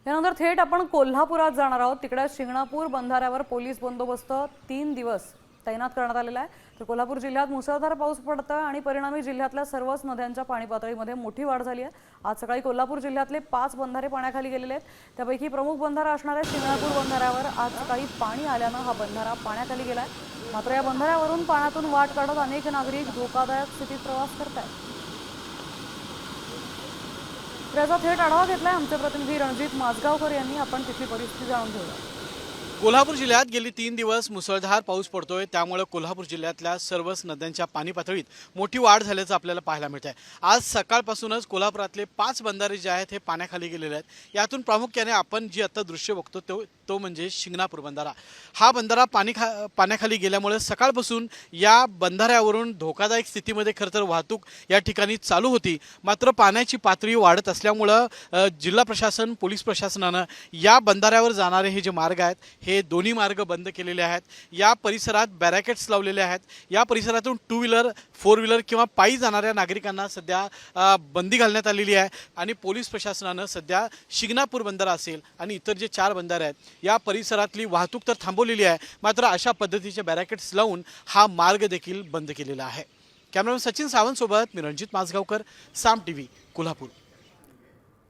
यानंतर थेट आपण कोल्हापुरात जाणार आहोत। तिकडे शिंगणापूर बंधाऱ्यावर पोलीस बंदोबस्त 3 दिवस तैनात करण्यात आलेला आहे। तर कोल्हापूर जिल्ह्यात मुसळधार पाऊस पडतोय आणि परिणामी जिल्ह्यातल्या सर्वच नद्यांच्या पाणी पातळीमध्ये मोठी वाढ झाली आहे। आज सकाळी कोल्हापूर जिल्ह्यातले 5 बंधारे पाण्याखाली गेलेले आहेत। त्यापैकी प्रमुख बंधारा असणाऱ्या शिंगणापूर बंधाऱ्यावर आज सकाळी पाणी आल्यानं हा बंधारा पाण्याखाली गेलाय। मात्र या बंधाऱ्यावरून पाण्यातून वाट काढत अनेक नागरिक धोकादायक स्थितीत प्रवास करतात। त्याचा थेट आढावा घेतलाय आमचे प्रतिनिधी रणजित माजगावकर यांनी। आपण तिथली परिस्थिती जाणून घेऊया। कोल्हापूर जिल्ह्यात गेली 3 दिवस मुसळधार पाऊस पडतोय, त्यामुळे कोल्हापूर जिल्ह्यातल्या सर्वच नद्यांच्या पाणी पातळीत मोठी वाढ झाल्याचं आपल्याला पाहायला मिळतंय। आज सकाळपासूनच कोल्हापुरातले 5 बंधारे जे आहेत हे पाण्याखाली गेलेले आहेत। यातून प्रामुख्याने आपण जी आता दृश्य बघतो तो म्हणजे शिंगणापूर बंधारा। हा बंधारा पाण्याखाली गेल्यामुळे सकाळपासून या बंधाऱ्यावरून धोकादायक स्थितीमध्ये खरं तर वाहतूक या ठिकाणी चालू होती। मात्र पाण्याची पातळी वाढत असल्यामुळे जिल्हा प्रशासन, पोलीस प्रशासनानं या बंधाऱ्यावर जाणारे हे जे मार्ग आहेत हे दोन्ही मार्ग बंद केलेले आहेत। या परिसरात बॅरिकेड्स लावलेले आहेत। या परिसरातून 2 व्हीलर, 4 व्हीलर किंवा पायी जाणाऱ्या नागरिकांना सध्या बंदी घालण्यात आलेली आहे। आणि पोलीस प्रशासनानं सध्या शिंगणापूर बंधारा असेल आणि इतर जे 4 बंधारे आहेत या परिसरातली वाहतूक तर थांबवलेली आहे, मात्र अशा पद्धतीचे बॅरिकेड्स लावून हा मार्ग देखील बंद केलेला आहे। कॅमेरामन सचिन सावंत सोबत मी रणजित माजगावकर, साम टीव्ही, कोल्हापूर।